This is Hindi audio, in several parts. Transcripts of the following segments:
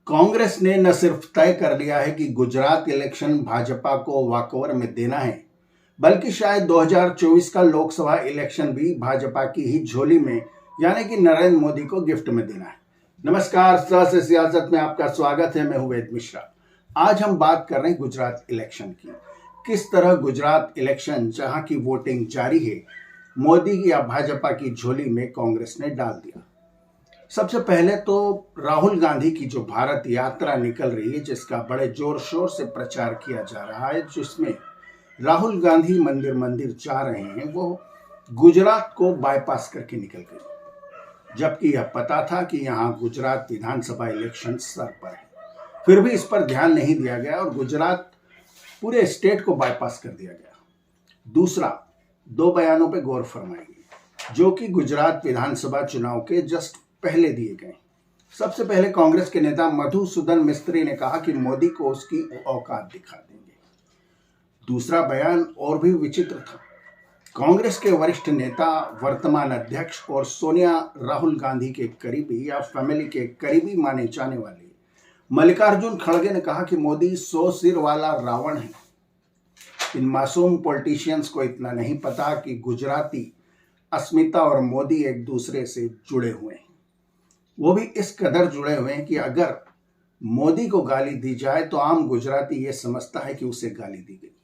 कांग्रेस ने न सिर्फ तय कर लिया है कि गुजरात इलेक्शन भाजपा को वॉकओवर में देना है, बल्कि शायद 2024 का लोकसभा इलेक्शन भी भाजपा की ही झोली में यानी कि नरेंद्र मोदी को गिफ्ट में देना है। नमस्कार, सहज सियासत में आपका स्वागत है। मैं हूं वेद मिश्रा। आज हम बात कर रहे हैं गुजरात इलेक्शन की। किस तरह गुजरात इलेक्शन, जहां की वोटिंग जारी है, मोदी या भाजपा की झोली में कांग्रेस ने डाल दिया। सबसे पहले तो राहुल गांधी की जो भारत यात्रा निकल रही है, जिसका बड़े जोर शोर से प्रचार किया जा रहा है, जिसमें राहुल गांधी मंदिर मंदिर जा रहे हैं, वो गुजरात को बाईपास करके निकल गई, जबकि यह पता था कि यहाँ गुजरात विधानसभा इलेक्शन सर पर है। फिर भी इस पर ध्यान नहीं दिया गया और गुजरात पूरे स्टेट को बाईपास कर दिया गया। दूसरा, दो बयानों पर गौर फरमाइए, जो कि गुजरात विधानसभा चुनाव के जस्ट पहले दिए गए। सबसे पहले कांग्रेस के नेता मधुसूदन मिस्त्री ने कहा कि मोदी को उसकी औकात दिखा देंगे। दूसरा बयान और भी विचित्र था। कांग्रेस के वरिष्ठ नेता, वर्तमान अध्यक्ष और सोनिया राहुल गांधी के करीबी या फैमिली के करीबी माने जाने वाले मल्लिकार्जुन खड़गे ने कहा कि मोदी 100 सिर वाला रावण है। इन मासूम पॉलिटिशियंस को इतना नहीं पता कि गुजराती अस्मिता और मोदी एक दूसरे से जुड़े हुए हैं। वो भी इस कदर जुड़े हुए हैं कि अगर मोदी को गाली दी जाए तो आम गुजराती ये समझता है कि उसे गाली दी गई।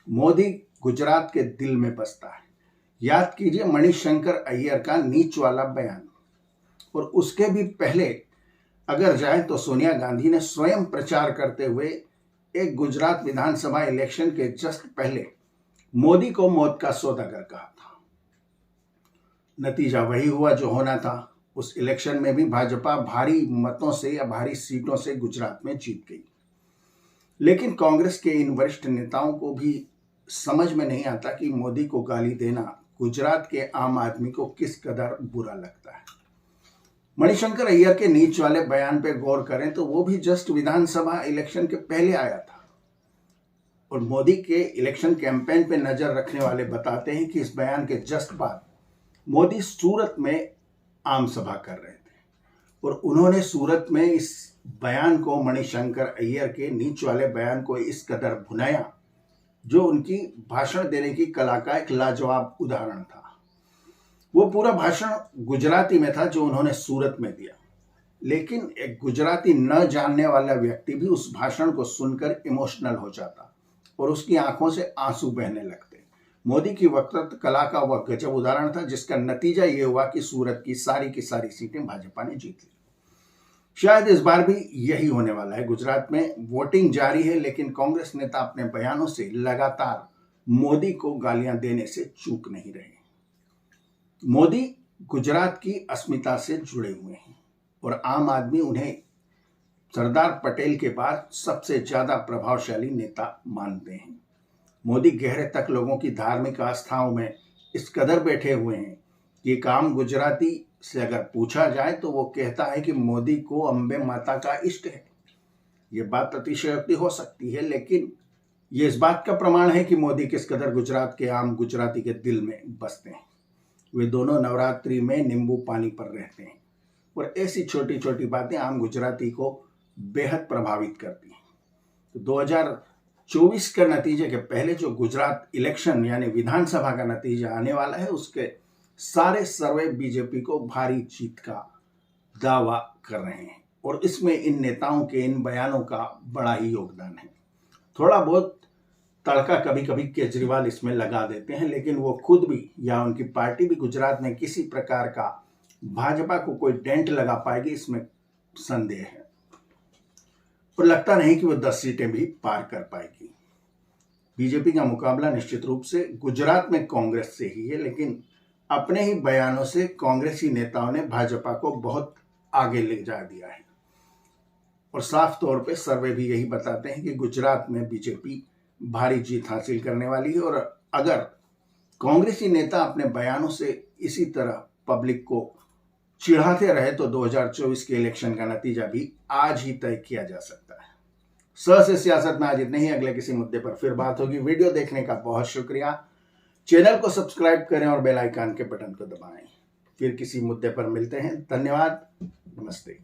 मोदी गुजरात के दिल में बसता है। याद कीजिए मणिशंकर अय्यर का नीच वाला बयान। और उसके भी पहले अगर जाए तो सोनिया गांधी ने स्वयं प्रचार करते हुए एक गुजरात विधानसभा इलेक्शन के जस्ट पहले मोदी को मौत का सौदागर कहा था। नतीजा वही हुआ जो होना था। उस इलेक्शन में भी भाजपा भारी मतों से या भारी सीटों से गुजरात में जीत गई। लेकिन कांग्रेस के इन वरिष्ठ नेताओं को भी समझ में नहीं आता कि मोदी को गाली देना गुजरात के आम आदमी को किस कदर बुरा लगता है। मणिशंकर अय्यर के नीच वाले बयान पर गौर करें तो वो भी जस्ट विधानसभा इलेक्शन के पहले आया था। और मोदी के इलेक्शन कैंपेन पे नजर रखने वाले बताते हैं कि इस बयान के जस्ट बाद मोदी सूरत में आम सभा कर रहे थे और उन्होंने सूरत में इस बयान को, मणिशंकर अय्यर के नीच वाले बयान को इस कदर भुनाया, जो उनकी भाषण देने की कला का एक लाजवाब उदाहरण था। वो पूरा भाषण गुजराती में था जो उन्होंने सूरत में दिया, लेकिन एक गुजराती न जानने वाला व्यक्ति भी उस भाषण को सुनकर इमोशनल हो जाता और उसकी आंखों से आंसू बहने लगते। मोदी की वक्तृत्व कला का वह गजब उदाहरण था, जिसका नतीजा ये हुआ कि सूरत की सारी सीटें भाजपा ने जीत ली। शायद इस बार भी यही होने वाला है। गुजरात में वोटिंग जारी है, लेकिन कांग्रेस नेता अपने बयानों से लगातार मोदी को गालियां देने से चूक नहीं रहे। मोदी गुजरात की अस्मिता से जुड़े हुए हैं और आम आदमी उन्हें सरदार पटेल के बाद सबसे ज्यादा प्रभावशाली नेता मानते हैं। मोदी गहरे तक लोगों की धार्मिक आस्थाओं में इस कदर बैठे हुए हैं कि एक आम गुजराती से अगर पूछा जाए तो वो कहता है कि मोदी को अम्बे माता का इष्ट है। ये बात अतिशयोक्ति हो सकती है, लेकिन ये इस बात का प्रमाण है कि मोदी किस कदर गुजरात के आम गुजराती के दिल में बसते हैं। वे दोनों नवरात्रि में नींबू पानी पर रहते हैं और ऐसी छोटी छोटी बातें आम गुजराती को बेहद प्रभावित करती हैं। तो 2024 के नतीजे के पहले जो गुजरात इलेक्शन यानी विधानसभा का नतीजा आने वाला है, उसके सारे सर्वे बीजेपी को भारी जीत का दावा कर रहे हैं और इसमें इन नेताओं के इन बयानों का बड़ा ही योगदान है। थोड़ा बहुत तड़का कभी कभी केजरीवाल इसमें लगा देते हैं, लेकिन वो खुद भी या उनकी पार्टी भी गुजरात में किसी प्रकार का भाजपा को कोई डेंट लगा पाएगी, इसमें संदेह है। और लगता नहीं कि वो 10 सीटें भी पार कर पाएगी। बीजेपी का मुकाबला निश्चित रूप से गुजरात में कांग्रेस से ही है, लेकिन अपने ही बयानों से कांग्रेसी नेताओं ने भाजपा को बहुत आगे ले जा दिया है और साफ तौर पे सर्वे भी यही बताते हैं कि गुजरात में बीजेपी भारी जीत हासिल करने वाली है। और अगर कांग्रेसी नेता अपने बयानों से इसी तरह पब्लिक को चिढ़ाते रहे तो 2024 के इलेक्शन का नतीजा भी आज ही तय किया जा सकता है। सहज सियासत में आज इतने ही। अगले किसी मुद्दे पर फिर बात होगी। वीडियो देखने का बहुत शुक्रिया। चैनल को सब्सक्राइब करें और बेल आइकन के बटन को दबाएं। फिर किसी मुद्दे पर मिलते हैं। धन्यवाद। नमस्ते।